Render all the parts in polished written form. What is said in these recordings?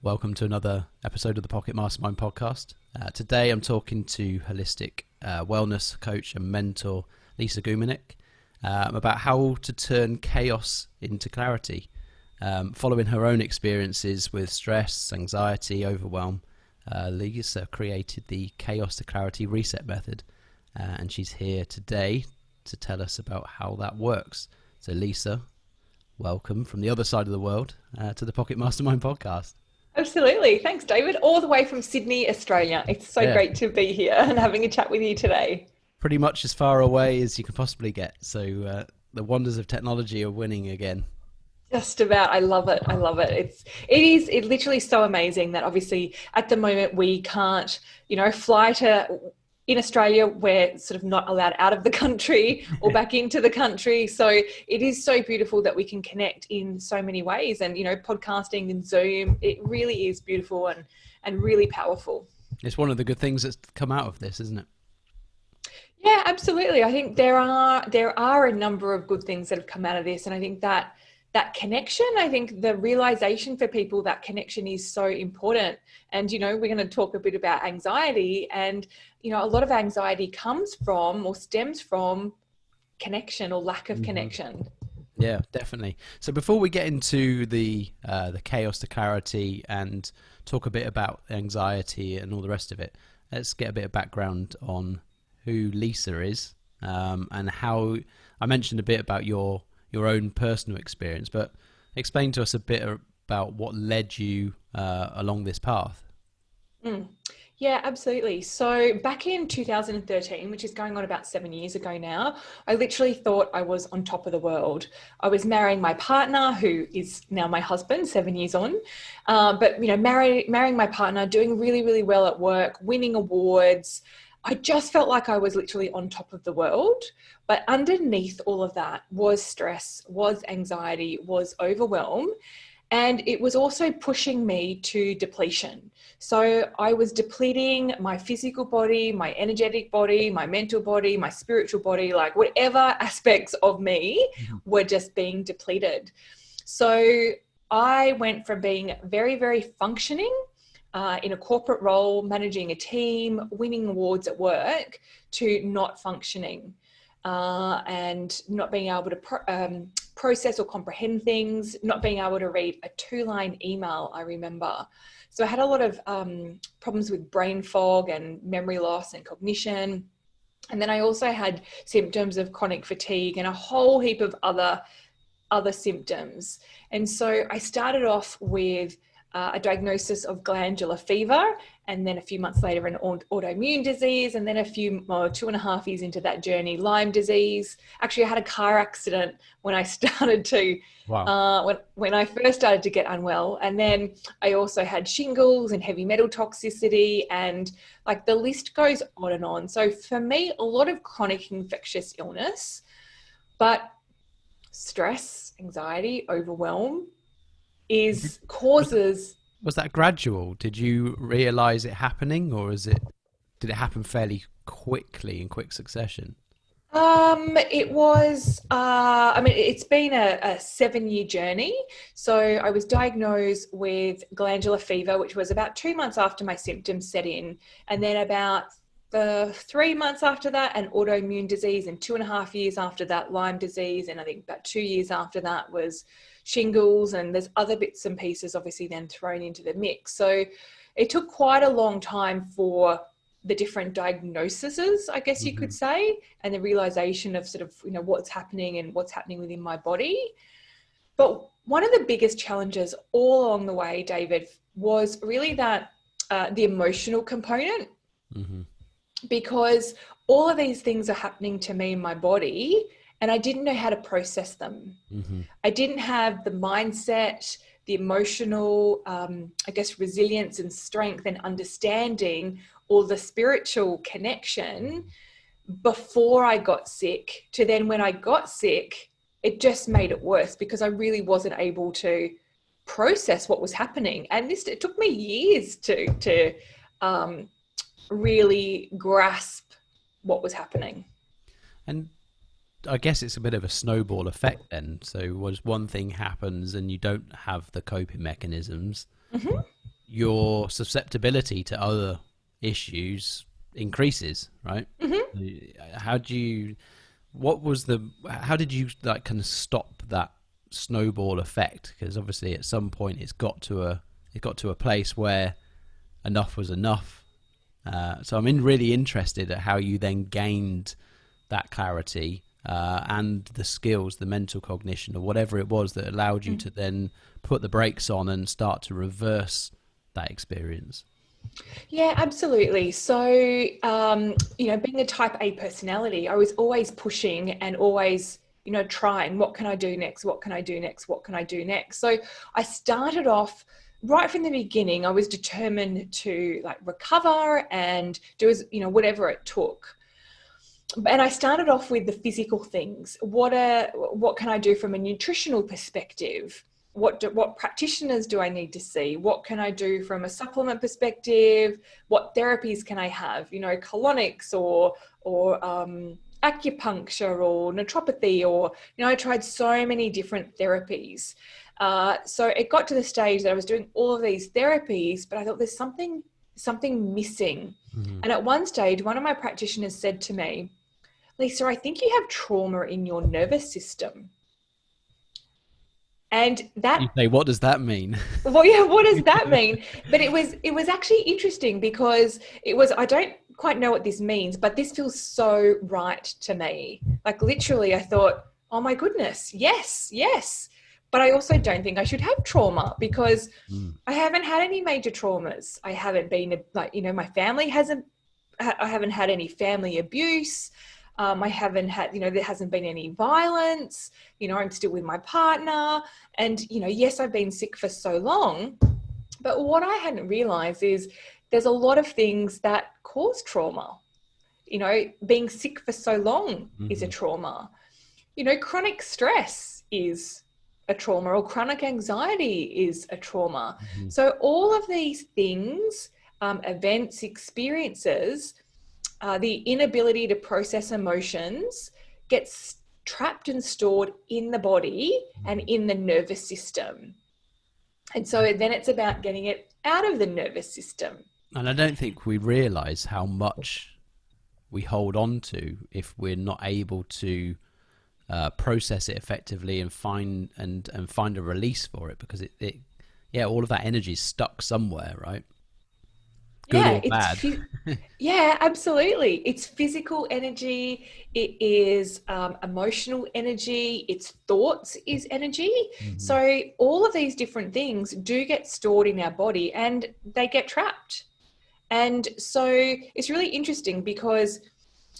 Welcome to another episode of the Pocket Mastermind podcast. Today I'm talking to holistic wellness coach and mentor Lisa Gumieniuk about how to turn chaos into clarity. Following her own experiences with stress, anxiety, overwhelm, Lisa created the Chaos to Clarity Reset Method, and she's here today to tell us about how that works. So Lisa, welcome from the other side of the world to the Pocket Mastermind podcast. Absolutely. Thanks, David. All the way from Sydney, Australia. It's so great to be here and having a chat with you today. Pretty much as far away as you can possibly get. So the wonders of technology are winning again. Just about. I love it. I love it. It's literally so amazing that obviously at the moment we can't, fly to. In Australia, we're sort of not allowed out of the country or back into the country. So it is so beautiful that we can connect in so many ways. And, podcasting and Zoom, it really is beautiful and really powerful. It's one of the good things that's come out of this, isn't it? Yeah, absolutely. I think there are a number of good things that have come out of this. And I think that connection, I think the realization for people, that connection is so important. And, we're going to talk a bit about anxiety, and, a lot of anxiety comes from or stems from connection or lack of connection. Yeah, definitely. So before we get into the chaos to clarity and talk a bit about anxiety and all the rest of it, let's get a bit of background on who Lisa is, and how I mentioned a bit about your own personal experience, but explain to us a bit about what led you along this path. Yeah, absolutely. So back in 2013, which is going on about 7 years ago now, I literally thought I was on top of the world. I was marrying my partner, who is now my husband, 7 years on. But, marrying my partner, doing really, really well at work, winning awards. I just felt like I was literally on top of the world. But underneath all of that was stress, was anxiety, was overwhelm. And it was also pushing me to depletion. So I was depleting my physical body, my energetic body, my mental body, my spiritual body, like whatever aspects of me were just being depleted. So I went from being very, very functioning in a corporate role, managing a team, winning awards at work, to not functioning and not being able to process or comprehend things, not being able to read a 2-line email, I remember. So I had a lot of problems with brain fog and memory loss and cognition. And then I also had symptoms of chronic fatigue and a whole heap of other symptoms. And so I started off with a diagnosis of glandular fever, and then a few months later an autoimmune disease, and then 2.5 years into that journey, Lyme disease. Actually, I had a car accident when I started to, when I first started to get unwell. And then I also had shingles and heavy metal toxicity, and like the list goes on and on. So for me, a lot of chronic infectious illness, but stress, anxiety, overwhelm Was that gradual? Did you realize it happening, or did it happen fairly quickly in quick succession? It was, it's been a 7-year journey. So I was diagnosed with glandular fever, which was about 2 months after my symptoms set in. And then about 3 months after that, an autoimmune disease, and 2.5 years after that, Lyme disease. And I think about 2 years after that was shingles, and there's other bits and pieces obviously then thrown into the mix. So it took quite a long time for the different diagnoses, I guess you could say, and the realization of sort of, what's happening and what's happening within my body. But one of the biggest challenges all along the way, David, was really that the emotional component, because all of these things are happening to me in my body, and I didn't know how to process them. I didn't have the mindset, the emotional, resilience and strength and understanding, or the spiritual connection before I got sick, to then when I got sick, it just made it worse because I really wasn't able to process what was happening. And it took me years to really grasp what was happening. And I guess it's a bit of a snowball effect then. So once one thing happens and you don't have the coping mechanisms, your susceptibility to other issues increases, right? Hmm. How do you, how did you like kind of stop that snowball effect? Because obviously at some point it got to a place where enough was enough. So I'm really interested at how you then gained that clarity and the skills, the mental cognition, or whatever it was that allowed you to then put the brakes on and start to reverse that experience. Yeah, absolutely. So, being a type A personality, I was always pushing and always, trying, what can I do next? What can I do next? What can I do next? So I started off right from the beginning. I was determined to like recover and do as, whatever it took. And I started off with the physical things. What can I do from a nutritional perspective? What practitioners do I need to see? What can I do from a supplement perspective? What therapies can I have? Colonics or acupuncture or naturopathy, or I tried so many different therapies. So it got to the stage that I was doing all of these therapies, but I thought there's something missing. Mm-hmm. And at one stage, one of my practitioners said to me, Lisa, I think you have trauma in your nervous system. And You that, say, what does that mean? well, yeah, what does that mean? But it was actually interesting because I don't quite know what this means, but this feels so right to me. Like literally I thought, oh my goodness, yes, yes. But I also don't think I should have trauma because Mm. I haven't had any major traumas. I haven't been my family hasn't, I haven't had any family abuse. I haven't had, there hasn't been any violence. I'm still with my partner. And, yes, I've been sick for so long. But what I hadn't realized is there's a lot of things that cause trauma. Being sick for so long is a Mm-hmm. trauma. Chronic stress is a trauma, or chronic anxiety is a trauma. Mm-hmm. So all of these things, events, experiences, the inability to process emotions gets trapped and stored in the body and in the nervous system. And so then it's about getting it out of the nervous system. And I don't think we realize how much we hold on to if we're not able to process it effectively and find a release for it, because yeah, all of that energy is stuck somewhere, right? Good Yeah, or bad. yeah, absolutely. It's physical energy. It is emotional energy. It's thoughts is energy. Mm-hmm. So all of these different things do get stored in our body and they get trapped. And so it's really interesting because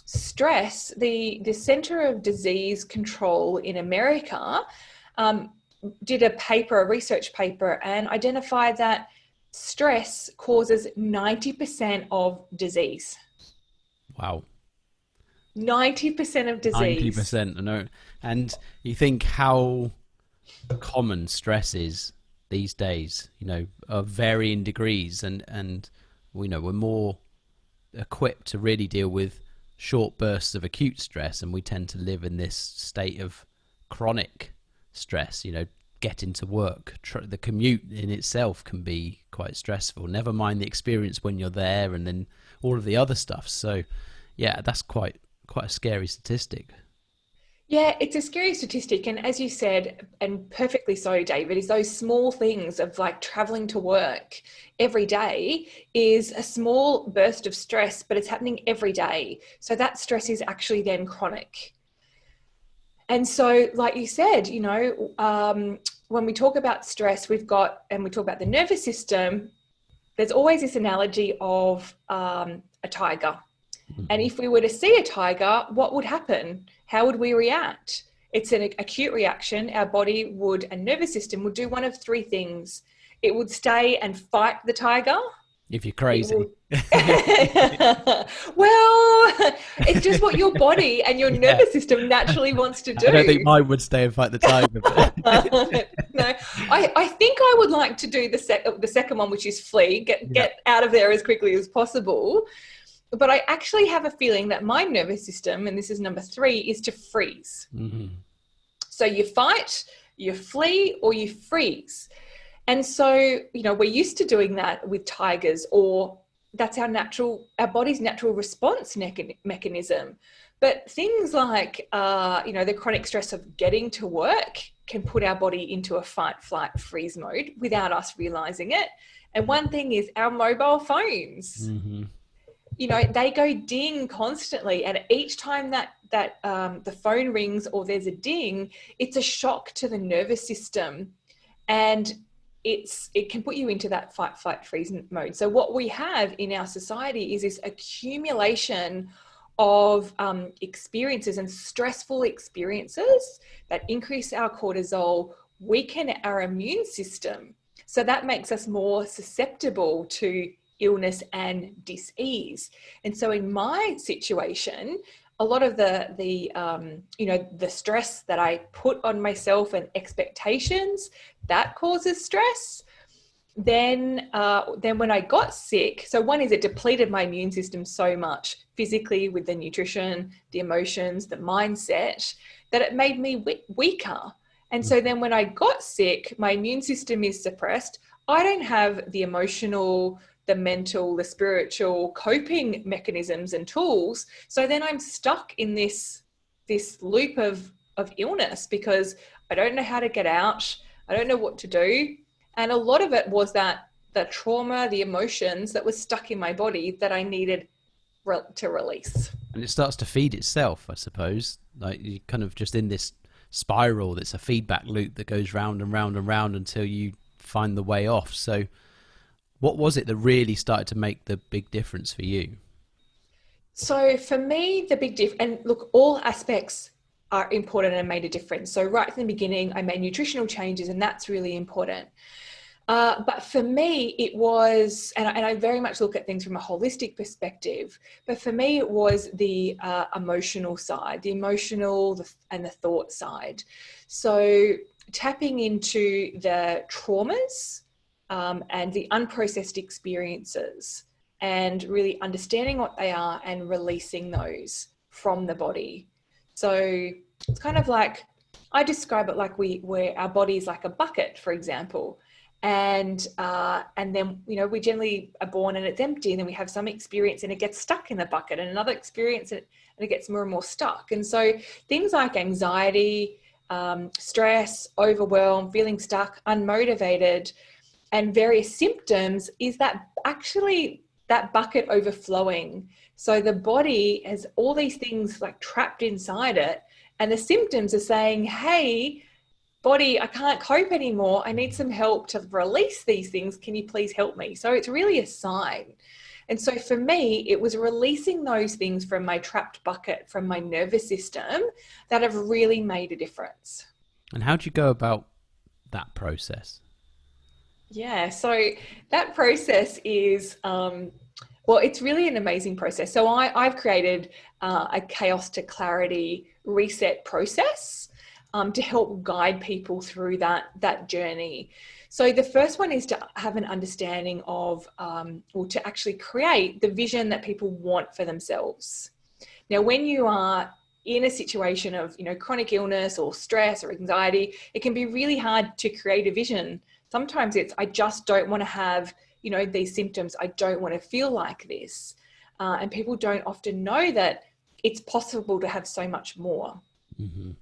stress, the Center of Disease Control in America, did a research paper, and identified that stress causes 90% of disease. Wow. 90% of disease. 90%. I know. And you think how common stress is these days, of varying degrees, and we're more equipped to really deal with short bursts of acute stress, and we tend to live in this state of chronic stress. Getting to work, the commute in itself can be quite stressful, never mind the experience when you're there and then all of the other stuff. So yeah, that's quite a scary statistic. Yeah, it's a scary statistic. And as you said, and perfectly so, David, is those small things of like traveling to work every day is a small burst of stress, but it's happening every day. So that stress is actually then chronic. And so, like you said, when we talk about stress, we talk about the nervous system, there's always this analogy of a tiger. And Mm-hmm. if we were to see a tiger, what would happen? How would we react? It's an acute reaction. Our body and nervous system would do one of three things. It would stay and fight the tiger. If you're crazy. Well, it's just what your body and your Yeah. nervous system naturally wants to do. I don't think mine would stay and fight the tiger. No, I think I would like to do the second one, which is flee, get out of there as quickly as possible. But I actually have a feeling that my nervous system, and this is number 3, is to freeze. Mm-hmm. So you fight, you flee, or you freeze. And so, you know, we're used to doing that with tigers, or that's our body's natural response mechanism. But things like, you know, the chronic stress of getting to work can put our body into a fight, flight, freeze mode without us realizing it. And one thing is our mobile phones. Mm-hmm. You know, they go ding constantly, and each time that the phone rings or there's a ding, it's a shock to the nervous system, and it can put you into that fight, flight, freeze mode. So what we have in our society is this accumulation of experiences and stressful experiences that increase our cortisol, weaken our immune system. So that makes us more susceptible to illness and dis-ease. And so in my situation, a lot of the you know, the stress that I put on myself and expectations, that causes stress. Then when I got sick, so one is it depleted my immune system so much physically with the nutrition, the emotions, the mindset, that it made me weaker. And so then when I got sick, my immune system is suppressed. I don't have the emotional, the mental, the spiritual coping mechanisms and tools. So then I'm stuck in this loop of illness because I don't know how to get out. I don't know what to do. And a lot of it was that the trauma, the emotions that was stuck in my body that I needed to release. And it starts to feed itself, I suppose. Like you kind of just in this spiral that's a feedback loop that goes round and round and round until you find the way off. So what was it that really started to make the big difference for you? So for me, the big difference, and look, all aspects are important and made a difference. So right from the beginning, I made nutritional changes, and that's really important. But for me, it was, and I very much look at things from a holistic perspective, but for me, it was the emotional side, the emotional and the thought side. So tapping into the traumas and the unprocessed experiences and really understanding what they are and releasing those from the body. So it's kind of like, I describe it like where our body is like a bucket, for example. And then, you know, we generally are born and it's empty, and then we have some experience and it gets stuck in the bucket, and another experience and it gets more and more stuck. And so things like anxiety, stress, overwhelm, feeling stuck, unmotivated, and various symptoms is that actually that bucket overflowing. So the body has all these things like trapped inside it, and the symptoms are saying, hey, body, I can't cope anymore. I need some help to release these things. Can you please help me? So it's really a sign. And so for me, it was releasing those things from my trapped bucket, from my nervous system, that have really made a difference. And how do you go about that process? Yeah, so that process is, well, it's really an amazing process. So I've created a chaos to clarity reset process to help guide people through that journey. So the first one is to have an understanding of, or to actually create the vision that people want for themselves. Now, when you are in a situation of, you know, chronic illness or stress or anxiety, it can be really hard to create a vision. Sometimes it's, I just don't want to have, you know, these symptoms. I don't want to feel like this. And people don't often know that it's possible to have so much more. Mm-hmm.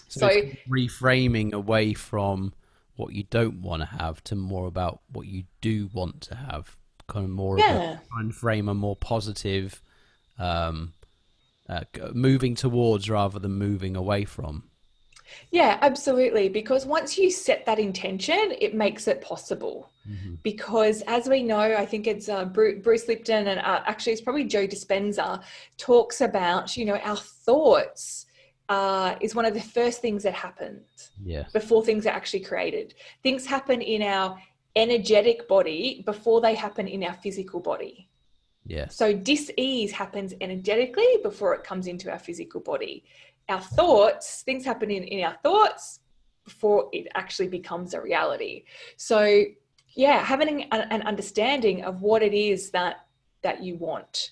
So So it's reframing away from what you don't want to have to more about what you do want to have, kind of more of yeah, a try and frame a more positive moving towards rather than moving away from. yeah, absolutely. Because once you set that intention, it makes it possible. Mm-hmm. Because as we know, I think it's Bruce Lipton, and actually it's probably Joe Dispenza, talks about, you know, our thoughts is one of the first things that happens before things are actually created. Things happen in our energetic body before they happen in our physical body. Yes. So dis-ease happens energetically before it comes into our physical body. Our thoughts, things happen in our thoughts before it actually becomes a reality. So yeah, having an understanding of what it is that you want.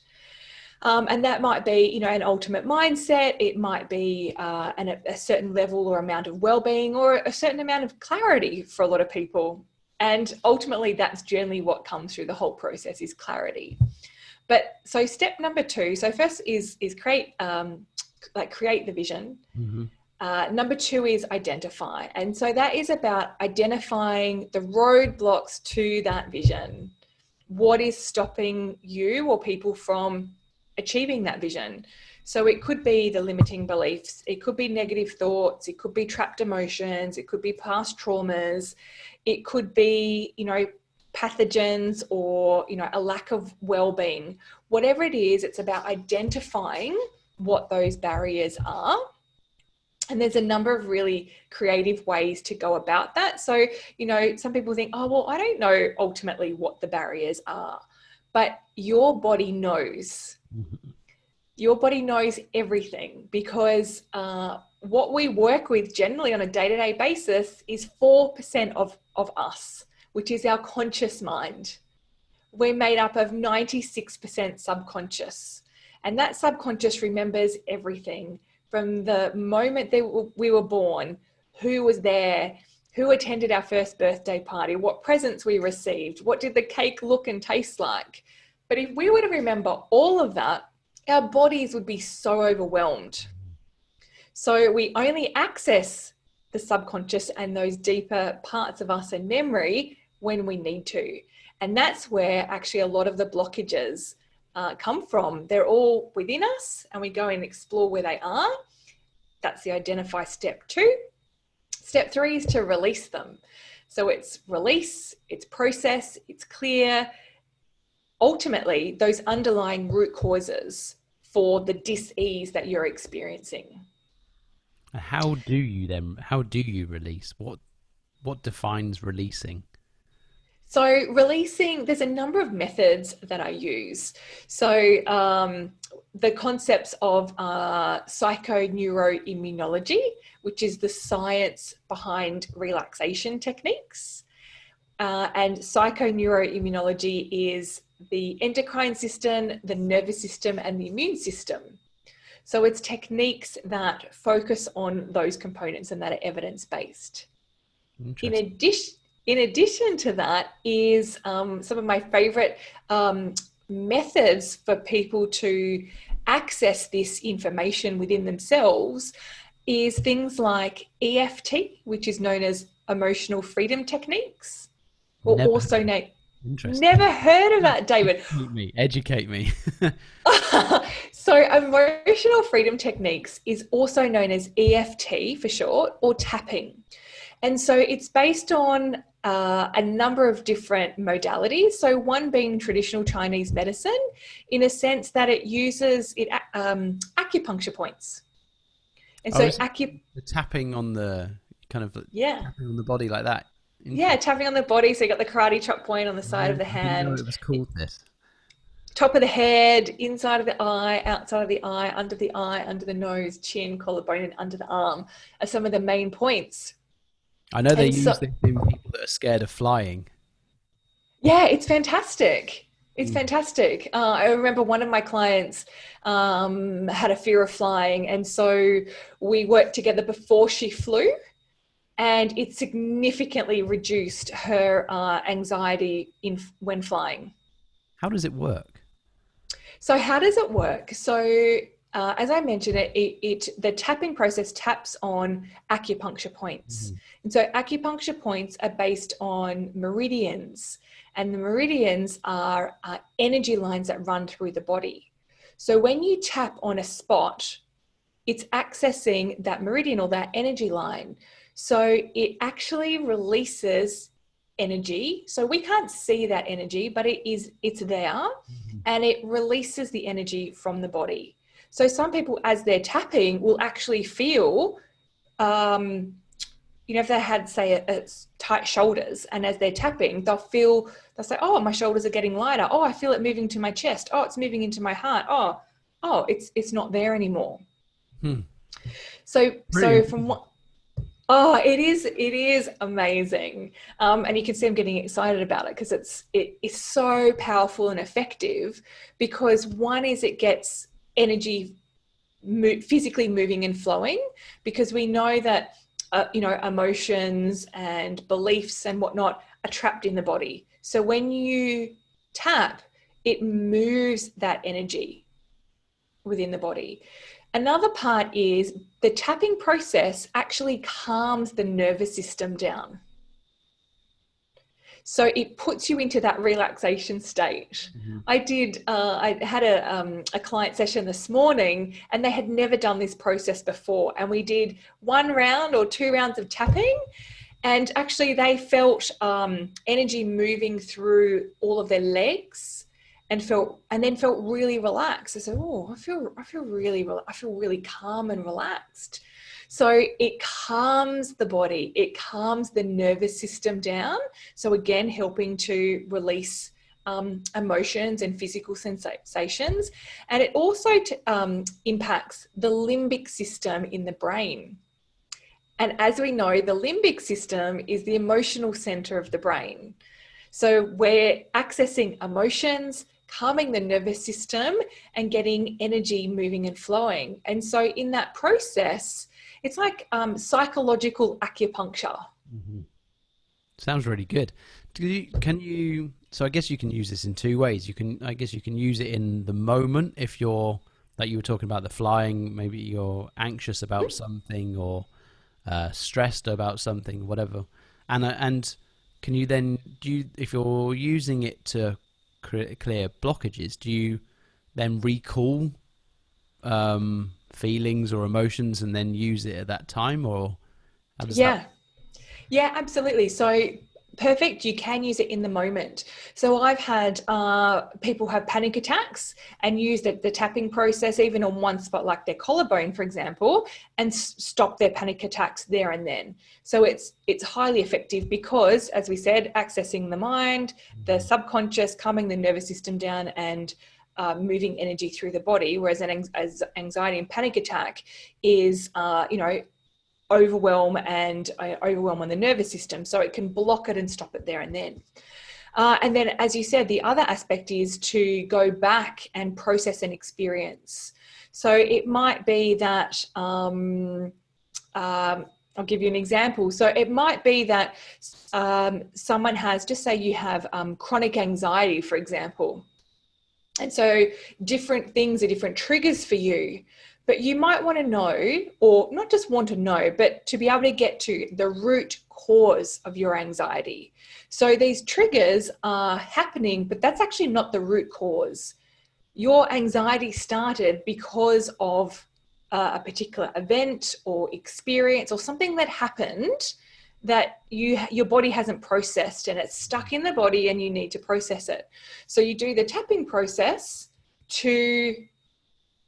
And that might be, you know, an ultimate mindset. It might be a certain level or amount of well-being, or a certain amount of clarity for a lot of people. And ultimately, that's generally what comes through the whole process is clarity. But so step number 2, so first is create create the vision. Mm-hmm. Number 2 is identify. And so that is about identifying the roadblocks to that vision. What is stopping you or people from achieving that vision? So it could be the limiting beliefs, it could be negative thoughts, it could be trapped emotions, it could be past traumas, it could be, pathogens or, a lack of well-being. Whatever it is, it's about identifying what those barriers are. And there's a number of really creative ways to go about that. So, some people think, oh, well, I don't know ultimately what the barriers are, but your body knows. Mm-hmm. Your body knows everything, because what we work with generally on a day-to-day basis is 4% of us, which is our conscious mind. We're made up of 96% subconscious. And that subconscious remembers everything from the moment that we were born, who was there, who attended our first birthday party, what presents we received, what did the cake look and taste like. But if we were to remember all of that, our bodies would be so overwhelmed. So we only access the subconscious and those deeper parts of us in memory when we need to. And that's where actually a lot of the blockages come from. They're all within us, and we go and explore where they are. That's the identify step 2. Step 3 is to release them. So it's release, it's process, it's clear. Ultimately, those underlying root causes for the dis-ease that you're experiencing. How do you release? What defines releasing? So releasing, there's a number of methods that I use. So the concepts of psychoneuroimmunology, which is the science behind relaxation techniques. And psychoneuroimmunology is the endocrine system, the nervous system, and the immune system. So it's techniques that focus on those components and that are evidence-based. In addition to that is some of my favorite methods for people to access this information within themselves is things like EFT, which is known as emotional freedom techniques, or Never also heard. Interesting. never heard of that, David. Educate me. So emotional freedom techniques is also known as EFT for short, or tapping. And so it's based on a number of different modalities. So one being traditional Chinese medicine, in a sense that it uses acupuncture points. And so the tapping on the tapping on the body like that. Yeah, tapping on the body. So you got the karate chop point on the side of the hand. I didn't know it was called this. Top of the head, inside of the eye, outside of the eye, under the nose, chin, collarbone, and under the arm are some of the main points. I know they use this in people that are scared of flying. Yeah, it's fantastic. It's fantastic. I remember one of my clients had a fear of flying, and so we worked together before she flew, and it significantly reduced her anxiety when flying. How does it work? So how does it work? So as I mentioned, the tapping process taps on acupuncture points. Mm-hmm. And so acupuncture points are based on meridians, and the meridians are energy lines that run through the body. So when you tap on a spot, it's accessing that meridian or that energy line. So it actually releases energy. So we can't see that energy, but it's there, mm-hmm. and it releases the energy from the body. So some people, as they're tapping, will actually feel, if they had, say, a tight shoulders, and as they're tapping, they'll say, oh, my shoulders are getting lighter. Oh, I feel it moving to my chest. Oh, it's moving into my heart. Oh, it's not there anymore. So from what, it is amazing. And you can see I'm getting excited about it because it is so powerful and effective, because one is it gets energy physically moving and flowing, because we know that emotions and beliefs and whatnot are trapped in the body. So when you tap, it moves that energy within the body. Another part is the tapping process actually calms the nervous system down. So it puts you into that relaxation state. Mm-hmm. I had a client session this morning, and they had never done this process before. And we did 1 round or 2 rounds of tapping, and actually they felt energy moving through all of their legs, and then felt really relaxed. I said, "Oh, I feel really calm and relaxed." So it calms the body, it calms the nervous system down. So again, helping to release emotions and physical sensations. And it also impacts the limbic system in the brain. And as we know, the limbic system is the emotional center of the brain. So we're accessing emotions, calming the nervous system, and getting energy moving and flowing. And so in that process, it's like psychological acupuncture. Mm-hmm. Sounds really good. So I guess you can use this in 2 ways. I guess you can use it in the moment if you're, like you were talking about the flying, maybe you're anxious about something or stressed about something, whatever. And can you then, if you're using it to clear blockages, do you then recall feelings or emotions and then use it at that time, or how does that? Yeah, absolutely. So perfect. You can use it in the moment. So I've had people have panic attacks and use the tapping process even on one spot, like their collarbone, for example, and stop their panic attacks there and then. So it's highly effective because, as we said, accessing the mind, the subconscious, calming the nervous system down, and moving energy through the body. Whereas as anxiety and panic attack is, overwhelm on the nervous system. So it can block it and stop it there and then. And then, as you said, the other aspect is to go back and process an experience. So it might be that, I'll give you an example. So it might be that someone has, just say you have chronic anxiety, for example. And so different things are different triggers for you. But you might want to know, or not just want to know, but to be able to get to the root cause of your anxiety. So these triggers are happening, but that's actually not the root cause. Your anxiety started because of a particular event or experience or something that happened that your body hasn't processed, and it's stuck in the body and you need to process it. So you do the tapping process to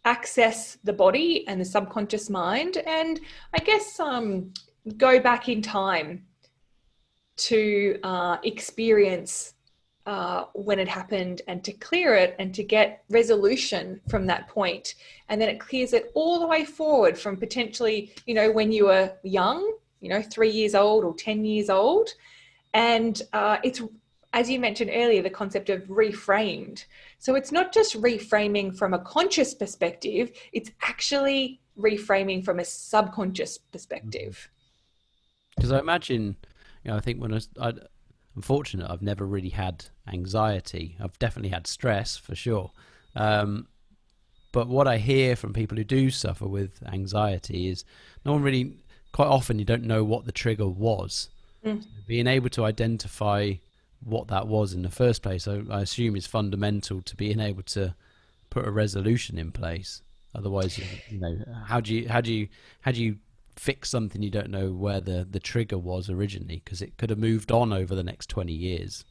access the body and the subconscious mind, and I guess go back in time to experience when it happened, and to clear it and to get resolution from that point. And then it clears it all the way forward from potentially, when you were young, 3 years old or 10 years old. And it's, as you mentioned earlier, the concept of reframed. So it's not just reframing from a conscious perspective, it's actually reframing from a subconscious perspective. Because I imagine, I think I'm fortunate, I've never really had anxiety. I've definitely had stress for sure. But what I hear from people who do suffer with anxiety is quite often you don't know what the trigger was. Being able to identify what that was in the first place, I assume, is fundamental to being able to put a resolution in place. Otherwise, how do you fix something you don't know where the trigger was originally, because it could have moved on over the next 20 years.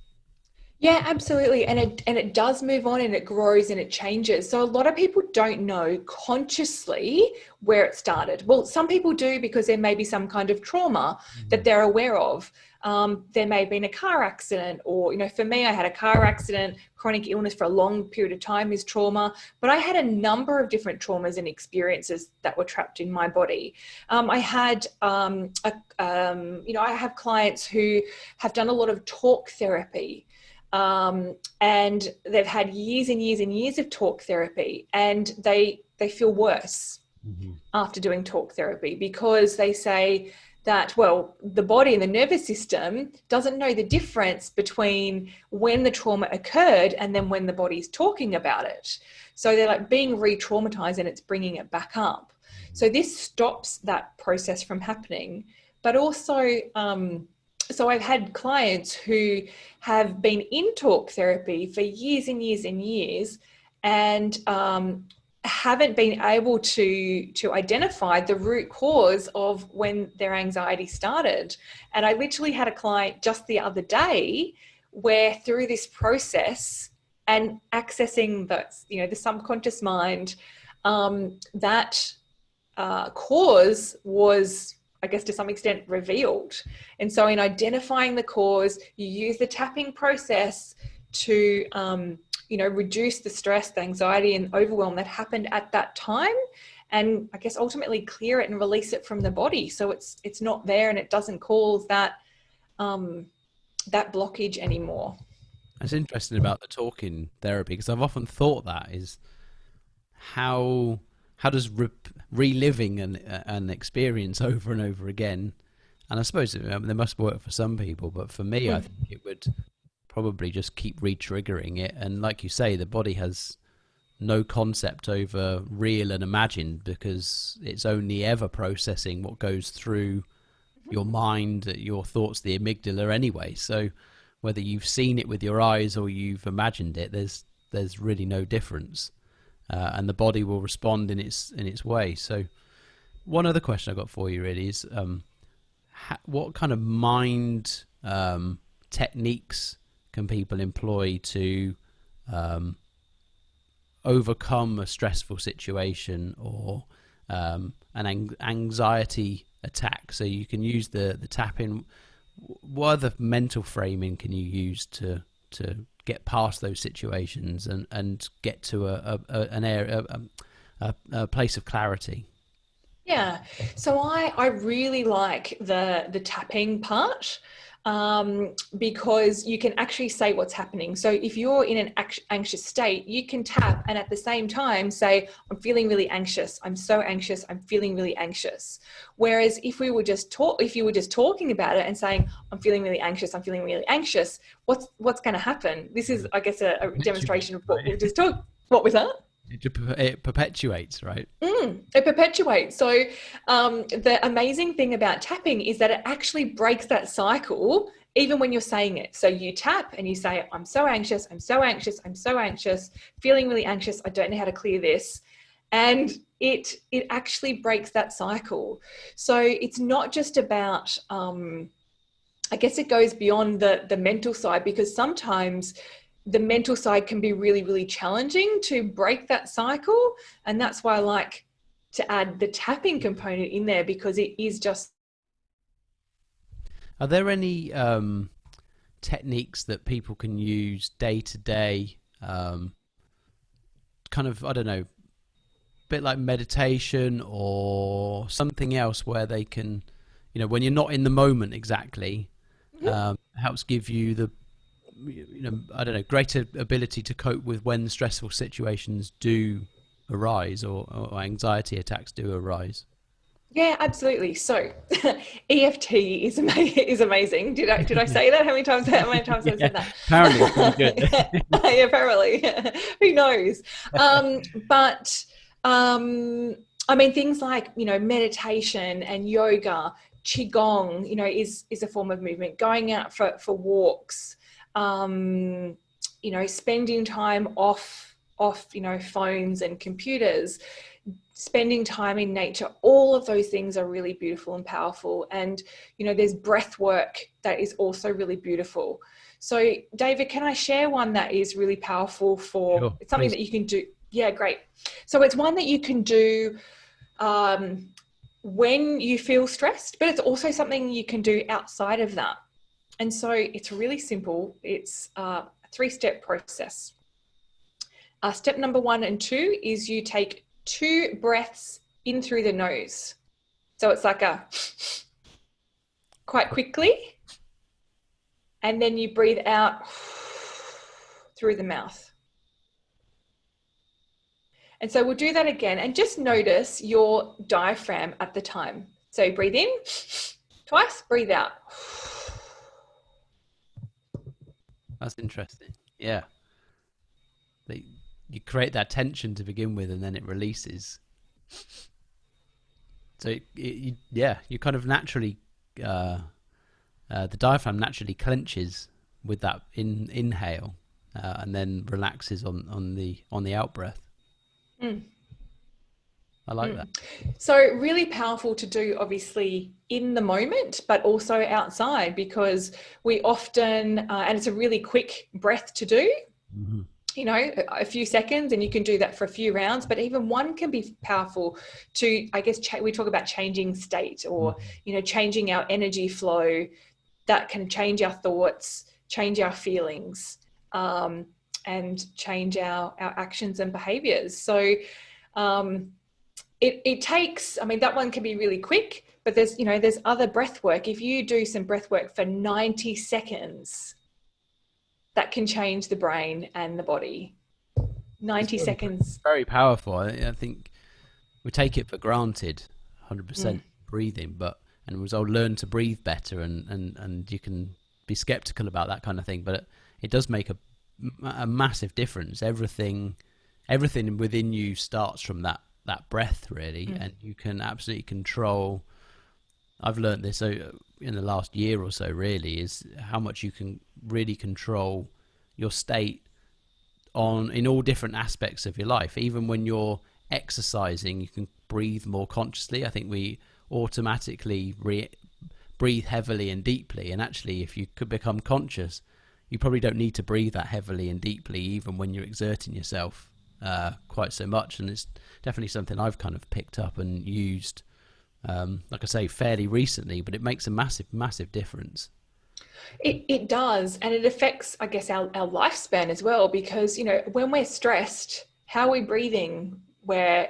Yeah, absolutely. And it does move on, and it grows and it changes. So a lot of people don't know consciously where it started. Well, some people do, because there may be some kind of trauma that they're aware of. There may have been a car accident, or, for me, I had a car accident. Chronic illness for a long period of time is trauma, but I had a number of different traumas and experiences that were trapped in my body. I had, I have clients who have done a lot of talk therapy. And they've had years and years and years of talk therapy, and they feel worse after doing talk therapy, because they say that, well, the body and the nervous system doesn't know the difference between when the trauma occurred and then when the body's talking about it. So they're like being re-traumatized and it's bringing it back up. So this stops that process from happening. But also, so I've had clients who have been in talk therapy for years and years and years, and haven't been able to identify the root cause of when their anxiety started. And I literally had a client just the other day where through this process and accessing the subconscious mind, that cause was, I guess, to some extent revealed. And so in identifying the cause, you use the tapping process to reduce the stress, the anxiety and overwhelm that happened at that time, and I guess ultimately clear it and release it from the body, so it's not there and it doesn't cause that blockage anymore. It's interesting about the talking therapy, because I've often thought that is how does reliving an experience over and over again, and I suppose they must work for some people, but for me, I think it would probably just keep re-triggering it. And like you say, the body has no concept over real and imagined, because it's only ever processing what goes through your mind, your thoughts, the amygdala anyway. So whether you've seen it with your eyes or you've imagined it, there's really no difference, and the body will respond in its way. So one other question I've got for you really is, what kind of mind techniques can people employ to overcome a stressful situation or an anxiety attack? So you can use the tapping. What other mental framing can you use to get past those situations and get to a place of clarity? Yeah, so I really like the tapping part, because you can actually say what's happening. So if you're in an anxious state, you can tap and at the same time say, I'm feeling really anxious. I'm so anxious. I'm feeling really anxious. Whereas if you were just talking about it and saying, I'm feeling really anxious. I'm feeling really anxious. What's going to happen? This is, I guess, a demonstration of what we just talked. What was that? It perpetuates, right? It perpetuates. So the amazing thing about tapping is that it actually breaks that cycle even when you're saying it. So you tap and you say, I'm so anxious, I'm so anxious, I'm so anxious, feeling really anxious, I don't know how to clear this. And it actually breaks that cycle. So it's not just about, I guess it goes beyond the mental side, because sometimes the mental side can be really, really challenging to break that cycle. And that's why I like to add the tapping component in there, because it is just. Are there any techniques that people can use day to day, kind of, I don't know, bit like meditation or something else, where they can, when you're not in the moment exactly, helps give you the, I don't know, greater ability to cope with when stressful situations do arise, or anxiety attacks do arise? Yeah, absolutely. So EFT is amazing. Did I say that? How many times have I Yeah, said that? apparently it's pretty good. Yeah, apparently. Who knows? But I mean, things like, meditation and yoga, qigong, is a form of movement. Going out for walks, spending time off phones and computers, spending time in nature, all of those things are really beautiful and powerful. And, there's breath work that is also really beautiful. So David, can I share one that is really powerful Sure, it's something please. that you can do? Yeah, great. So it's one that you can do when you feel stressed, but it's also something you can do outside of that. And so it's really simple. It's a 3-step process. Step number 1 and 2 is you take 2 breaths in through the nose. So it's like a quite quickly, and then you breathe out through the mouth. And so we'll do that again, and just notice your diaphragm at the time. So breathe in Twice, breathe out. That's interesting. Yeah, they, you create that tension to begin with, and then it releases. So yeah, you kind of naturally uh, the diaphragm naturally clenches with that inhale, and then relaxes on the out breath. Mm. I like that. Mm. So really powerful to do, obviously, in the moment, but also outside, because we often, and it's a really quick breath to do, Hmm. you know, a few seconds, and you can do that for a few rounds, but even one can be powerful to, I guess, we talk about changing state, or, Hmm. you know, changing our energy flow. That can change our thoughts, change our feelings, um, and change our actions and behaviors. So, um, it takes, I mean, that one can be really quick, but there's, you know, there's other breath work. If you do some breath work for 90 seconds, that can change the brain and the body. It's 90 seconds. very powerful. I think we take it for granted, Mm, 100% breathing, but and we all learn to breathe better, and you can be skeptical about that kind of thing, but it does make a massive difference. Everything within you starts from that breath, really, mm, and you can absolutely control. I've learned this in the last year or so, really, is how much you can really control your state on in all different aspects of your life. Even when you're exercising, you can breathe more consciously. I think we automatically breathe heavily and deeply, and actually, if you could become conscious, you probably don't need to breathe that heavily and deeply, even when you're exerting yourself quite so much. And it's definitely something I've kind of picked up and used, like I say, fairly recently, but it makes a massive difference. it does, and it affects, I guess, our lifespan as well, because, you know, when we're stressed, how are we breathing? We're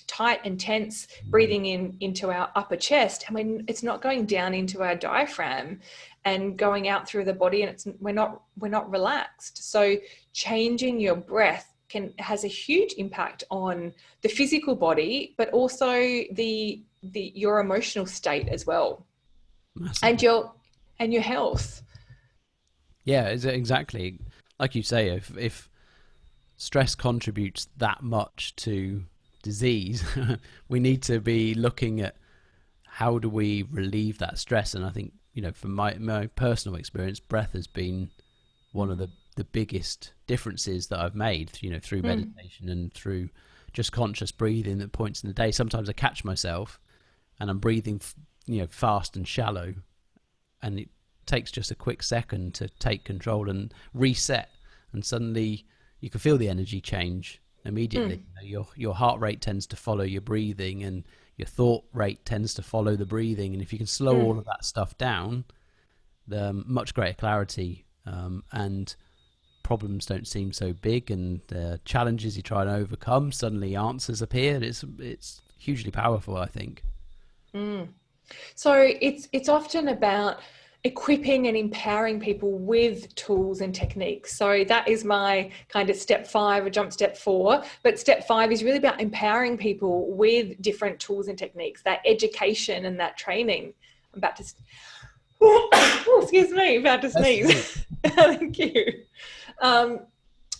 tight and tense, Mhm. breathing into our upper chest. I mean, it's not going down into our diaphragm and going out through the body, and we're not relaxed. So changing your breath has a huge impact on the physical body, but also your emotional state as well, and Massively. your health. Yeah, exactly. Like you say, if stress contributes that much to disease, we need to be looking at how do we relieve that stress. And I think, from my personal experience, breath has been one of the biggest differences that I've made, through Mm. meditation and through just conscious breathing at points in the day. Sometimes I catch myself and I'm breathing, fast and shallow, and it takes just a quick second to take control and reset, and suddenly you can feel the energy change immediately. Mm. Your heart rate tends to follow your breathing, and your thought rate tends to follow the breathing, and if you can slow Mm. all of that stuff down, the much greater clarity, and problems don't seem so big, and the challenges you try and overcome, suddenly answers appear. It's hugely powerful, I think. Mm. So it's often about equipping and empowering people with tools and techniques. So that is my kind of step 5, or jump step 4. But step 5 is really about empowering people with different tools and techniques, that education and that training. I'm about to, oh, excuse me, about to That's sneeze. Thank you. Um,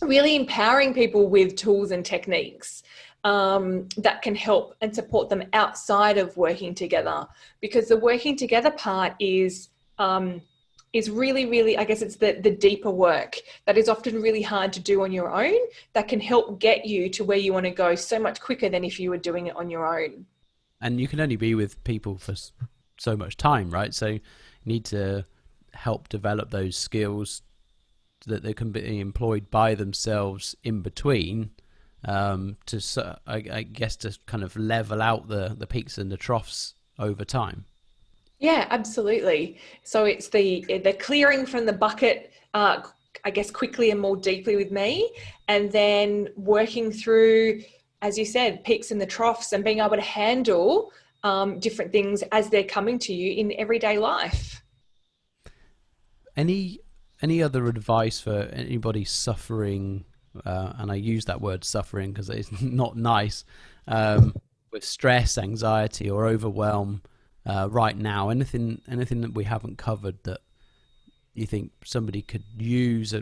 Really empowering people with tools and techniques that can help and support them outside of working together, because the working together part is really, really, I guess, it's the deeper work that is often really hard to do on your own, that can help get you to where you want to go so much quicker than if you were doing it on your own. And you can only be with people for so much time, right? So you need to help develop those skills that they can be employed by themselves in between, I guess, to kind of level out the peaks and the troughs over time. Yeah, absolutely. So it's the clearing from the bucket, I guess, quickly and more deeply with me, and then working through, as you said, peaks and the troughs, and being able to handle different things as they're coming to you in everyday life. Any any other advice for anybody suffering? And I use that word suffering because it's not nice, with stress, anxiety, or overwhelm. right now? Anything that we haven't covered that you think somebody could use,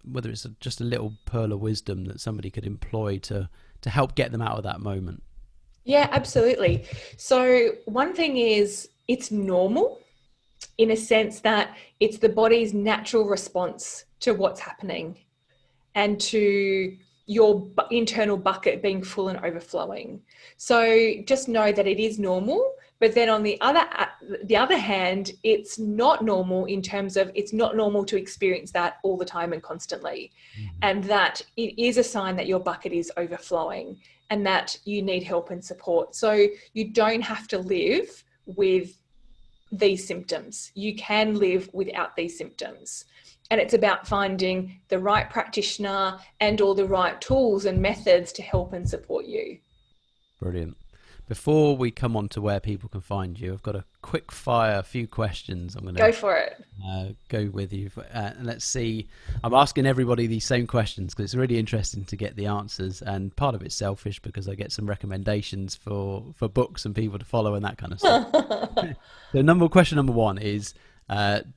whether it's just a little pearl of wisdom that somebody could employ to help get them out of that moment? Yeah, absolutely. So one thing is it's normal in a sense that it's the body's natural response to what's happening and to your internal bucket being full and overflowing. So just know that it is normal. But then on the other hand, it's not normal in terms of it's not normal to experience that all the time and constantly. And that it is a sign that your bucket is overflowing and that you need help and support. So you don't have to live with these symptoms. You can live without these symptoms. And it's about finding the right practitioner and all the right tools and methods to help and support you. Brilliant. Before we come on to where people can find you, I've got a quick fire, few questions. I'm going to go for it. Go with you. And let's see. I'm asking everybody these same questions because it's really interesting to get the answers. And part of it's selfish because I get some recommendations for books and people to follow and that kind of stuff. So question number one is,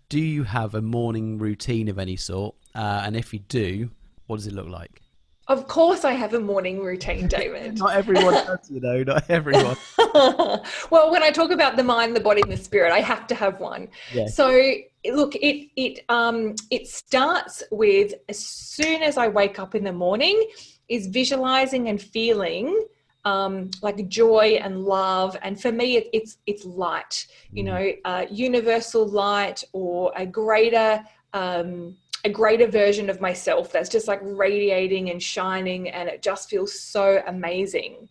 do you have a morning routine of any sort? And if you do, what does it look like? Of course I have a morning routine, David. Not everyone does, not everyone. Well, when I talk about the mind, the body, and the spirit, I have to have one. Yes. So look, it starts with, as soon as I wake up in the morning, is visualizing and feeling like joy and love. And for me, it's light, universal light, or a greater version of myself that's just like radiating and shining, and it just feels so amazing.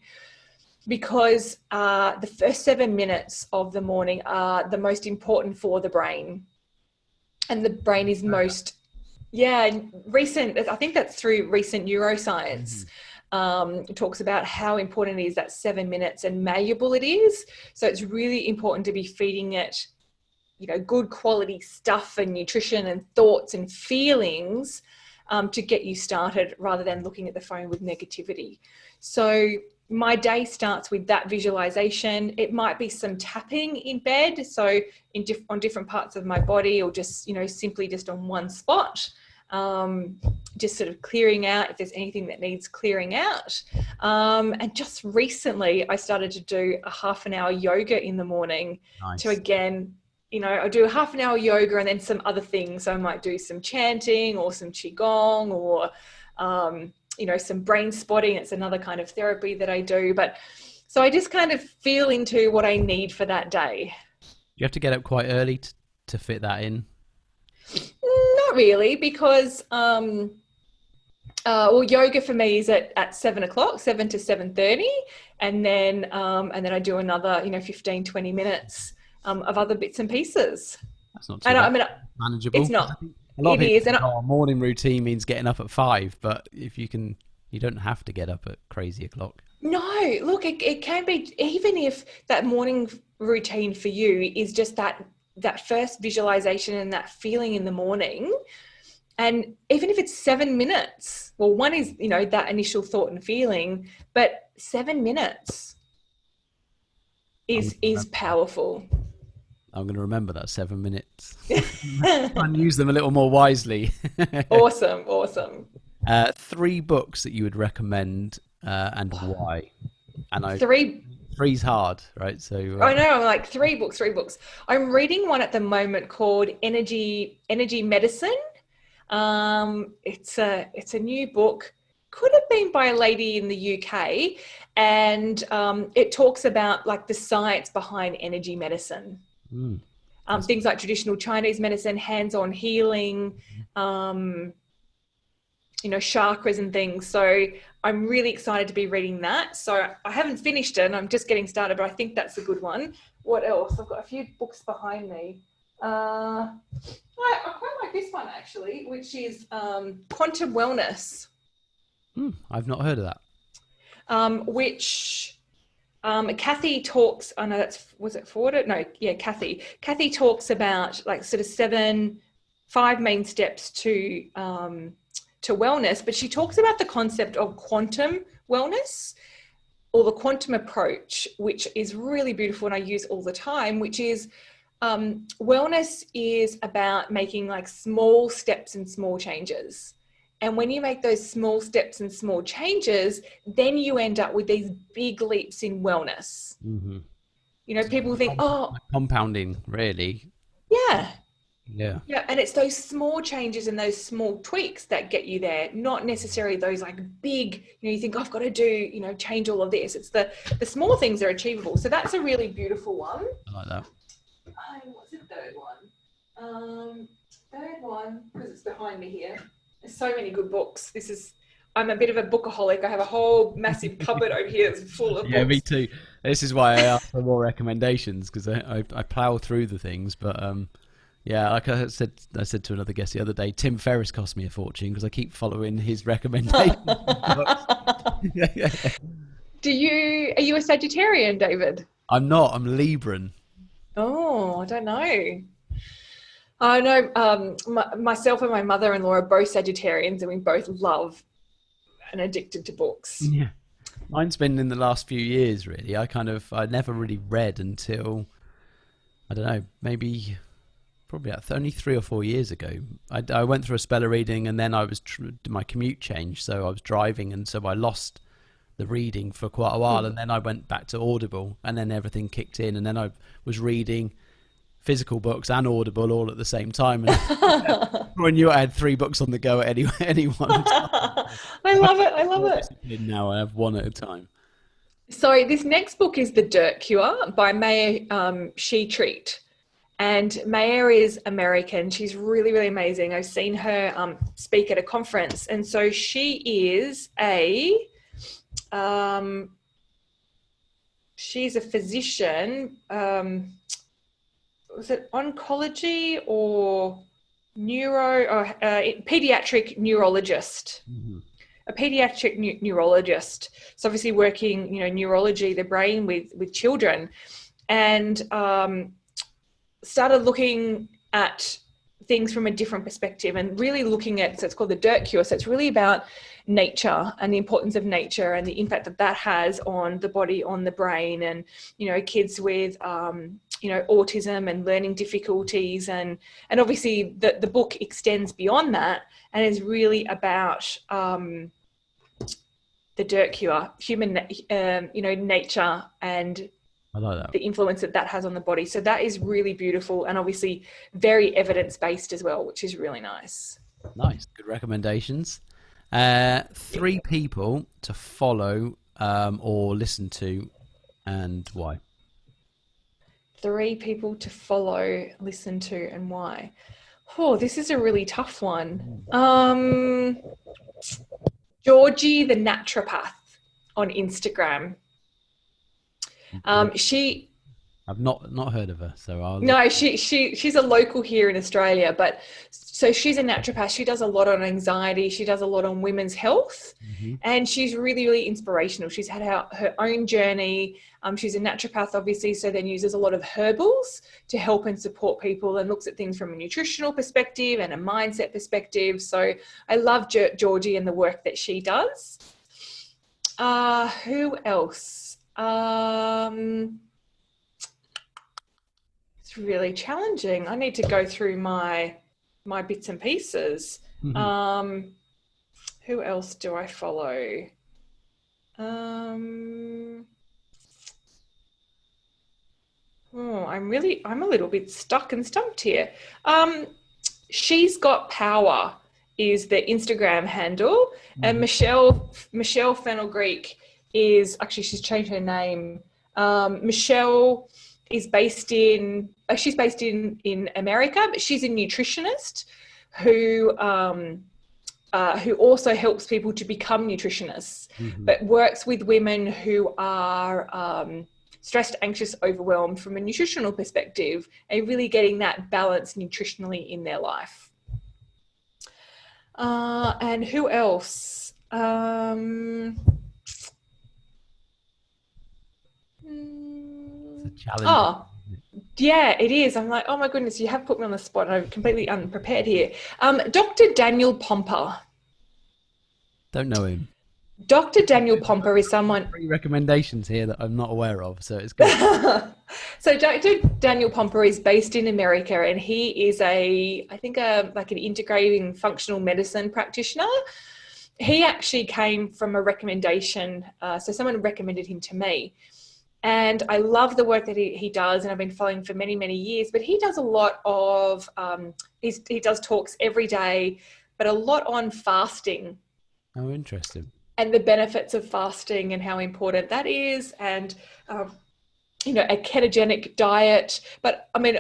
Because the first 7 minutes of the morning are the most important for the brain. And the brain is recent, I think that's through recent neuroscience, talks about how important it is, that 7 minutes, and malleable it is. So it's really important to be feeding it, good quality stuff and nutrition and thoughts and feelings to get you started, rather than looking at the phone with negativity. So my day starts with that visualization. It might be some tapping in bed, so on different parts of my body, or just, simply just on one spot, just sort of clearing out if there's anything that needs clearing out. And just recently I started to do a half an hour yoga in the morning. Nice. To again, I do a half an hour yoga and then some other things. So I might do some chanting or some qigong, or some brain spotting. It's another kind of therapy that I do. But so I just kind of feel into what I need for that day. You have to get up quite early to fit that in? Not really, because yoga for me is at 7 o'clock, 7 to 7:30. And then I do another, 15, 20 minutes of other bits and pieces. That's not too bad. I mean, manageable. It's not. A lot it of people is. think, morning routine means getting up at 5, but if you don't have to get up at crazy o'clock. No, look, it can be, even if that morning routine for you is just that first visualization and that feeling in the morning. And even if it's 7 minutes, well, one is, that initial thought and feeling, but 7 minutes is powerful. I'm going to remember that 7 minutes and use them a little more wisely. Awesome. 3 books that you would recommend and why? And three's hard, right? So I know, I'm like three books. I'm reading one at the moment called Energy Medicine. It's a new book. Could have been by a lady in the UK, and it talks about like the science behind energy medicine. Things like traditional Chinese medicine, hands-on healing, chakras and things. So I'm really excited to be reading that. So I haven't finished it and I'm just getting started, but I think that's a good one. What else? I've got a few books behind me. I quite like this one actually, which is Quantum Wellness. I've not heard of that. Which Kathy talks, was it Forward? No, yeah, Kathy. Kathy talks about like sort of 5 main steps to wellness, but she talks about the concept of quantum wellness, or the quantum approach, which is really beautiful and I use all the time, which is wellness is about making like small steps and small changes. And when you make those small steps and small changes, then you end up with these big leaps in wellness. Mm-hmm. You know, people think, oh, Compounding, really. yeah. Yeah. Yeah, and it's those small changes and those small tweaks that get you there, not necessarily those like big, you think, oh, I've got to do, change all of this. It's the small things are achievable. So that's a really beautiful one. I like that. What's the third one? Third one, because it's behind me here. There's so many good books. I'm a bit of a bookaholic. I have a whole massive cupboard over here that's full of books. Yeah, me too. This is why I ask for more recommendations, because I plow through the things, but yeah, like I said to another guest the other day, Tim Ferriss cost me a fortune because I keep following his recommendations. Are you a Sagittarian, David? I'm not. I'm Libran. Oh, I don't know. I know myself and my mother-in-law are both Sagittarians, and we both love and addicted to books. Yeah, mine's been in the last few years, really. I never really read until, I don't know, maybe probably only 3 or 4 years ago. I went through a spell of reading, and then my commute changed, so I was driving, and so I lost the reading for quite a while, and then I went back to Audible, and then everything kicked in, and then I was reading physical books and Audible all at the same time, and I knew I had 3 books on the go at any one time. I love it. Now I have one at a time. So this next book is The Dirt Cure by Maya She-Treat. And Maya is American. She's really, really amazing. I've seen her speak at a conference. And so she is she's a physician. Was it oncology or pediatric neurologist? Mm-hmm. A pediatric neurologist. So obviously working, neurology, the brain with children. And started looking at things from a different perspective and really looking at, so it's called The Dirt Cure. So it's really about nature and the importance of nature and the impact that has on the body, on the brain, and, kids with, autism and learning difficulties. And obviously the book extends beyond that and is really about the dirt cure, human, nature, and I like that. The influence that has on the body. So that is really beautiful and obviously very evidence-based as well, which is really nice. Nice. Good recommendations. 3 people to follow or listen to, and why? 3 people to follow, listen to, and why? Oh, this is a really tough one. Georgie the naturopath on Instagram. I've not heard of her, so I'll. No, she's a local here in Australia, but so she's a naturopath. She does a lot on anxiety. She does a lot on women's health, and she's really, really inspirational. She's had her own journey. She's a naturopath, obviously, so then uses a lot of herbals to help and support people and looks at things from a nutritional perspective and a mindset perspective. So I love Georgie and the work that she does. Who else? It's really challenging. I need to go through my bits and pieces. Who else do I follow? I'm a little bit stuck and stumped here. She's Got Power is the Instagram handle, and Michelle Fennel-Greek is actually, she's changed her name. Michelle is based in America, but she's a nutritionist who also helps people to become nutritionists, but works with women who are stressed, anxious, overwhelmed from a nutritional perspective, and really getting that balance nutritionally in their life. And who else? It's a challenge. Oh, yeah, it is. I'm like, oh my goodness, you have put me on the spot. I'm completely unprepared here. Dr. Daniel Pompa. Don't know him. Dr. Daniel Pomper is someone. Three recommendations here that I'm not aware of, so it's good. So Dr. Daniel Pomper is based in America, and he is I think like an integrating functional medicine practitioner. He actually came from a recommendation. So someone recommended him to me. And I love the work that he does, and I've been following for many, many years. But he does a lot of, he does talks every day, but a lot on fasting Oh, interesting. and the benefits of fasting and how important that is, and a ketogenic diet. But I mean,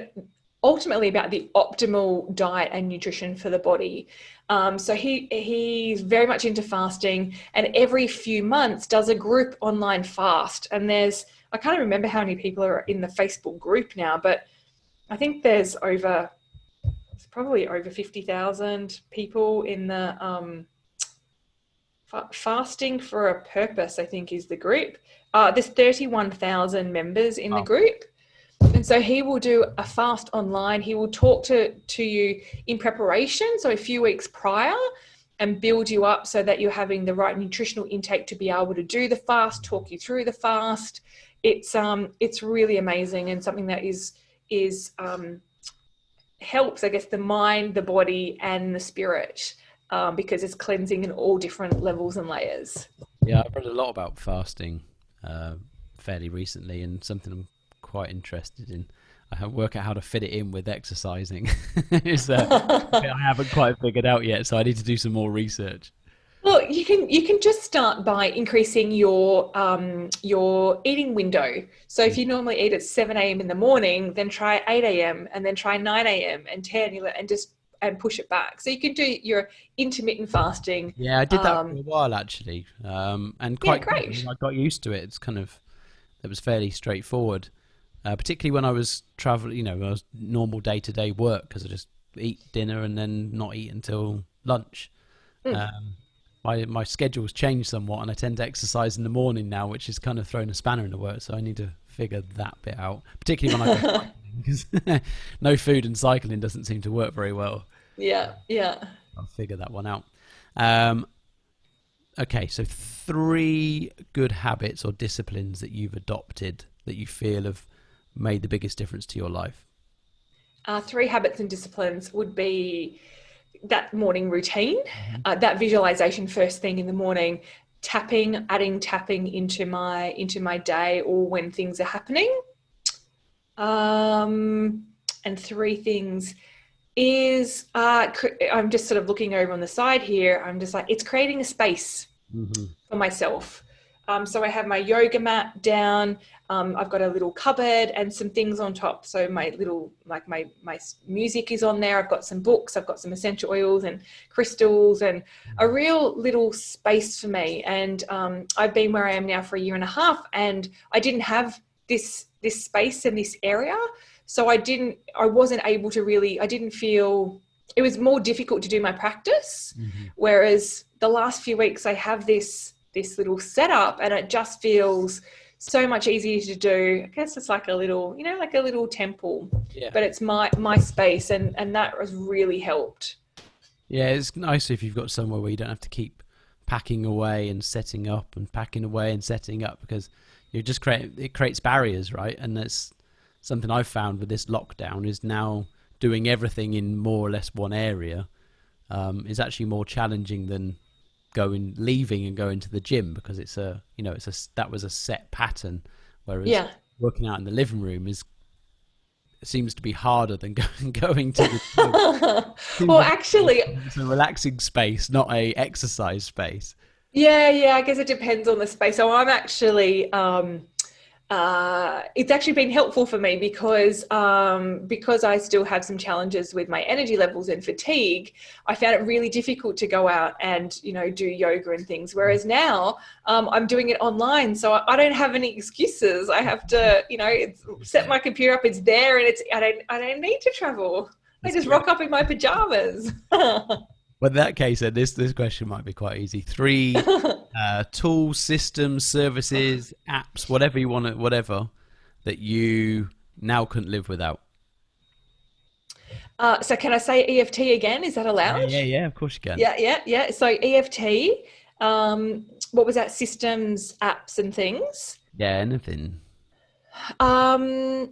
ultimately about the optimal diet and nutrition for the body. So he's very much into fasting, and every few months does a group online fast. And I can't remember how many people are in the Facebook group now, but I think there's probably over 50,000 people in the fasting for a purpose, I think is the group. There's 31,000 members in the Wow. group. And so he will do a fast online. He will talk to you in preparation, so a few weeks prior, and build you up so that you're having the right nutritional intake to be able to do the fast, talk you through the fast. It's really amazing, and something that is helps, I guess, the mind, the body, and the spirit, because it's cleansing in all different levels and layers. Yeah, I've read a lot about fasting fairly recently, and something I'm quite interested in. I work out how to fit it in with exercising. Is I haven't quite figured out yet, so I need to do some more research. Well, you can just start by increasing your eating window. So if you normally eat at 7 a.m. in the morning, then try 8 a.m. and then try 9 a.m. and 10 and push it back. So you can do your intermittent fasting. Yeah, I did that for a while actually, and Yeah, quite good. I mean, great. I got used to it. It was fairly straightforward, particularly when I was traveling. I was normal day-to-day work because I just eat dinner and then not eat until lunch. Mm. Um, my schedule's changed somewhat, and I tend to exercise in the morning now, which has kind of thrown a spanner in the works. So I need to figure that bit out, particularly when I go cycling, because no food and cycling doesn't seem to work very well. Yeah, yeah. I'll figure that one out. Um, okay, so three good habits or disciplines that you've adopted that you feel have made the biggest difference to your life. Three habits and disciplines would be that morning routine, Mhm. that visualization first thing in the morning, adding tapping into my day or when things are happening. And three things is I'm just sort of looking over on the side here. I'm just like, it's creating a space Mhm. for myself. So I have my yoga mat down. I've got a little cupboard and some things on top. So my music is on there. I've got some books. I've got some essential oils and crystals, and a real little space for me. And I've been where I am now for a year and a half, and I didn't have this space and this area. So I wasn't able to really. I didn't feel. It was more difficult to do my practice. Mhm. Whereas the last few weeks, I have this little setup, and it just feels so much easier to do. I guess it's like a little, like a little temple, Yeah. but it's my space, and that has really helped. Yeah, it's nice if you've got somewhere where you don't have to keep packing away and setting up and packing away and setting up, because it creates barriers, right? And that's something I've found with this lockdown, is now doing everything in more or less one area is actually more challenging than leaving and going to the gym, because that was a set pattern, whereas Yeah. working out in the living room seems to be harder than going to the gym. Seems Well, a bit more, actually, it's a relaxing space, not a exercise space. yeah, I guess it depends on the space. So I'm actually, it's actually been helpful for me because I still have some challenges with my energy levels and fatigue. I found it really difficult to go out and do yoga and things. Whereas now I'm doing it online, so I don't have any excuses. I have to set my computer up. It's there, and I don't need to travel. I That's just great. rock up in my pajamas. Well, in that case, then this question might be quite easy. Three tools, systems, services, apps, whatever you want, whatever that you now couldn't live without. So can I say EFT again? Is that Yeah, allowed? yeah, yeah. Of course you can. Yeah. So EFT, what was that? Systems, apps, and things. Yeah, anything. Um,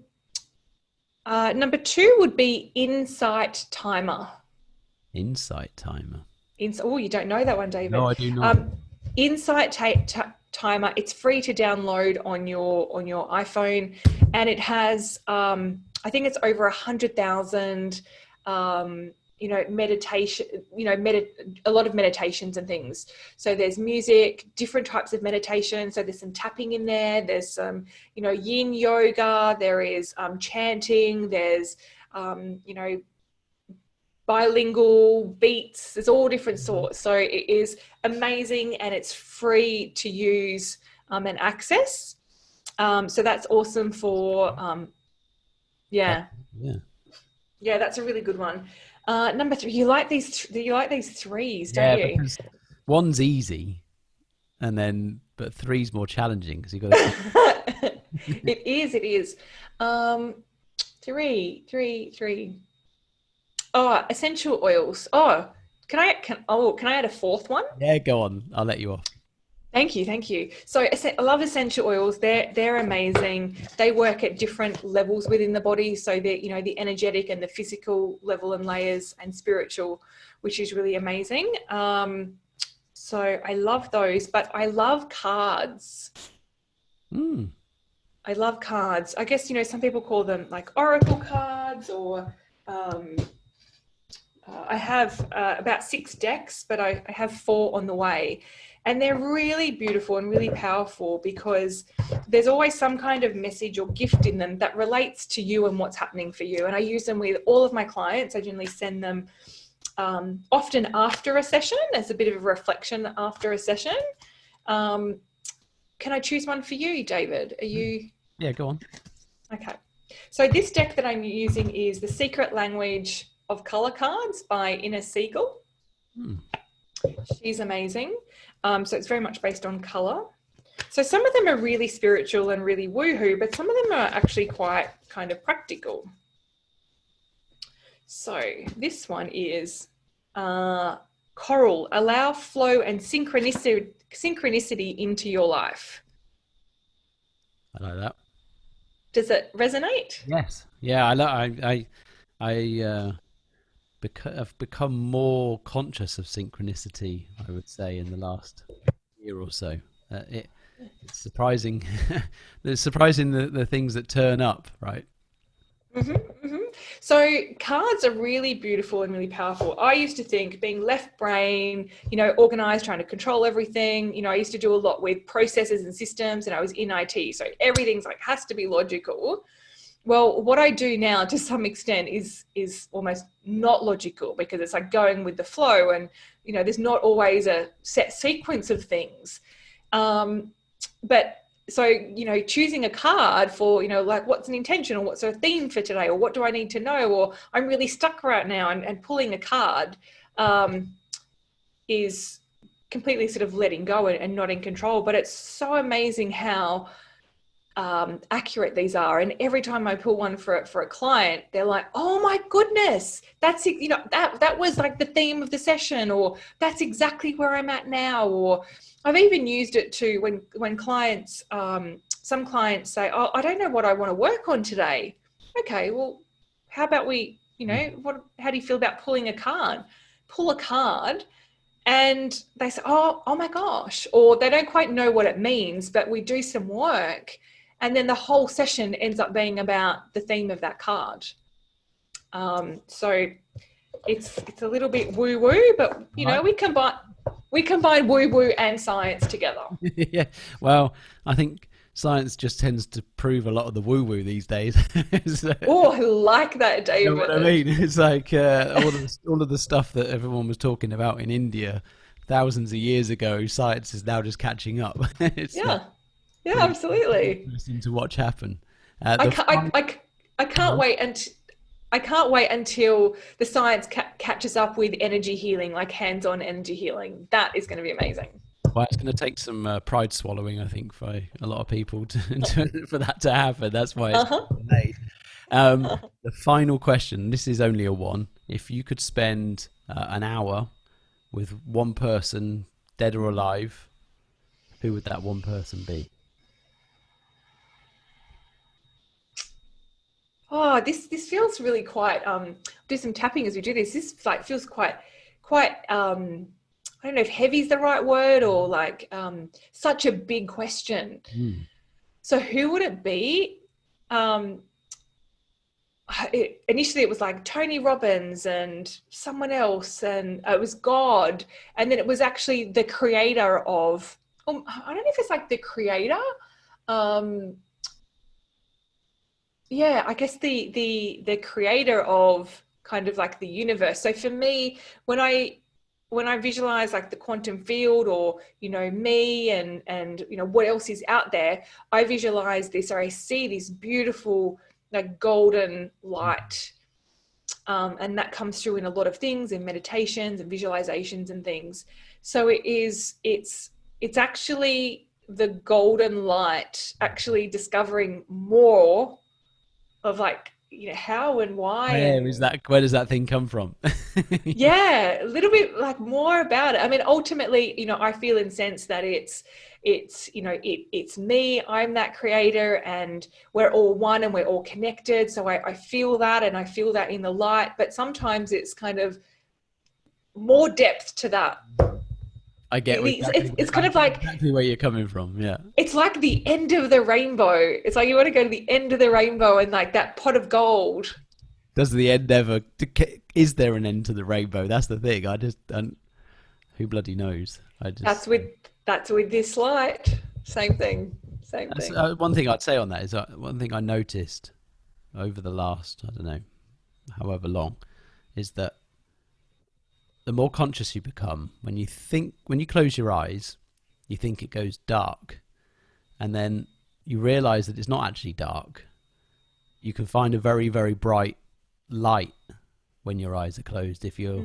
Number two would be Insight Timer. Insight timer. Oh, you don't know that one, No, David. I do not. Um, Insight Timer. It's free to download on your iPhone, and it has I think it's over 100,000 meditation, a lot of meditations and things. So there's music, different types of meditation. So there's some tapping in there. There's some yin yoga. There is chanting. There's bilingual beats. There's all different sorts. So it is amazing, and it's free to use and access. So that's awesome for yeah. Yeah. Yeah, that's a really good one. Number three, you like these threes, don't Yeah, you? because one's easy, but three's more challenging because you've got to. It is. Three. Oh, essential oils. Oh, can I add a fourth one? Yeah, go on. I'll let you off. Thank you. So I love essential oils. They're amazing. They work at different levels within the body. So they're, the energetic and the physical level and layers, and spiritual, which is really amazing. So I love those, but I love cards. I love cards. I guess, some people call them like oracle cards, or I have about 6 decks, but I have 4 on the way. And they're really beautiful and really powerful because there's always some kind of message or gift in them that relates to you and what's happening for you. And I use them with all of my clients. I generally send them often after a session as a bit of a reflection after a session. Can I choose one for you, David? Are you? Yeah, go on. Okay. So this deck that I'm using is The Secret Language of Color Cards by Inna Siegel. She's amazing. So it's very much based on color. So some of them are really spiritual and really woohoo, but some of them are actually quite kind of practical. So this one is Coral, allow flow and synchronicity into your life. I like that. Does it resonate? Yes. Yeah, I've become more conscious of synchronicity, I would say, in the last year or so. It's surprising. It's surprising the things that turn up, right? So cards are really beautiful and really powerful. I used to think, being left brain, organized, trying to control everything. I used to do a lot with processes and systems, and I was in IT. So everything's has to be logical. Well, what I do now to some extent is almost not logical, because it's going with the flow, and there's not always a set sequence of things. But so choosing a card for what's an intention, or what's a theme for today, or what do I need to know, or I'm really stuck right now, and pulling a card is completely sort of letting go and not in control. But it's so amazing how accurate these are, and every time I pull one for a client, they're like, oh my goodness, that's that was the theme of the session, or that's exactly where I'm at now. Or I've even used it to when clients, some clients say, oh, I don't know what I want to work on today. Okay, well, how about we, how do you feel about pulling a card? Pull a card, and they say, oh my gosh, or they don't quite know what it means, but we do some work, and then the whole session ends up being about the theme of that card. So it's a little bit woo woo, but we combine woo woo and science together. Yeah. Well, I think science just tends to prove a lot of the woo woo these days. So, Oh, I like that, David. you know what I mean? It's all of the stuff that everyone was talking about in India thousands of years ago. Science is now just catching up. Yeah, absolutely. Interesting to watch happen. I can't wait until the science catches up with energy healing, like hands-on energy healing. That is going to be amazing. Well, it's going to take some pride swallowing, I think, for a lot of people for that to happen. That's why it's delayed. The final question. This is only a one. If you could spend an hour with one person, dead or alive, Who would that one person be? Oh, this feels really quite do some tapping as we do this. This like feels quite I don't know if heavy is the right word, or like such a big question. Mm. So who would it be? Um, Initially it was like Tony Robbins and someone else, and it was God, and then it was actually the creator of, I don't know if it's like the creator, um yeah, I guess the creator of kind of like the universe. So for me, when I visualize like the quantum field, or me, and what else is out there, I visualize this, or I see this beautiful like golden light, and that comes through in a lot of things, in meditations and visualizations and things. So it's actually the golden light, actually discovering more of like how and why, and Where does that thing come from? yeah, a little bit like more about it. I mean, ultimately, I feel in sense that it's me, I'm that creator, and we're all one, and we're all connected. So I feel that, and I feel that in the light, but sometimes it's kind of more depth to that. I get It's kind of like, exactly where you're coming from. Yeah. it's like the end of the rainbow. It's like you want to go to the end of the rainbow, and like that pot of gold. Does the end ever? Is there an end to the rainbow? That's the thing. Who bloody knows? That's with this light. Same thing. Same That's, thing. one thing I'd say on that is one thing I noticed over the last, I don't know, however long, is that the more conscious you become, when you close your eyes, you think it goes dark, and then you realize that it's not actually dark. You can find a very, very bright light when your eyes are closed, if you're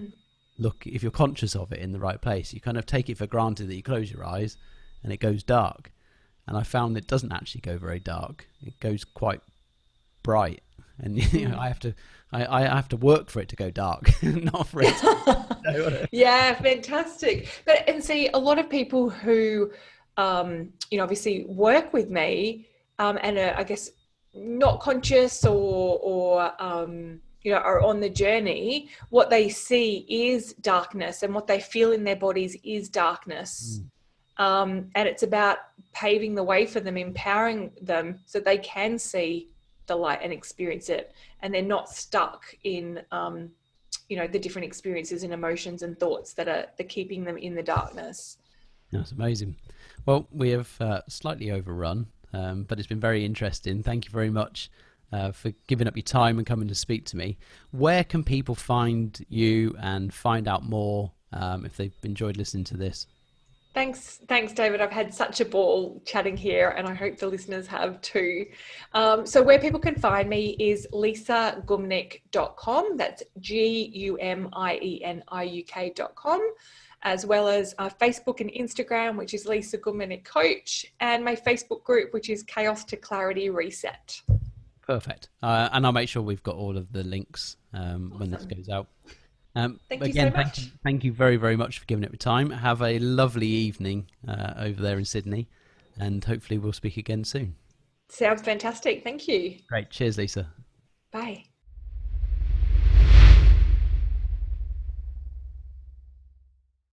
conscious of it in the right place. You kind of take it for granted that you close your eyes and it goes dark, and I found it doesn't actually go very dark. It goes quite bright, and I have to work for it to go dark, not for it to. Yeah, fantastic. And see, a lot of people who obviously work with me, and are, I guess, not conscious, or are on the journey, what they see is darkness, and what they feel in their bodies is darkness. And it's about paving the way for them, empowering them so they can see the light and experience it, and they're not stuck in the different experiences and emotions and thoughts that are keeping them in the darkness. That's amazing. Well, we have slightly overrun, but it's been very interesting. Thank you very much for giving up your time and coming to speak to me. Where can people find you and find out more if they've enjoyed listening to this? Thanks, David. I've had such a ball chatting here, and I hope the listeners have too. So where people can find me is lisagumieniuk.com. That's GUMIENIUK.com, as well as Facebook and Instagram, which is Lisa Gumieniuk Coach, and my Facebook group, which is Chaos to Clarity Reset. Perfect. And I'll make sure we've got all of the links when this goes out. Thank you so much. Thank you very, very much for giving it your time. Have a lovely evening over there in Sydney, and hopefully we'll speak again soon. Sounds fantastic. Thank you. Great. Cheers, Lisa. Bye.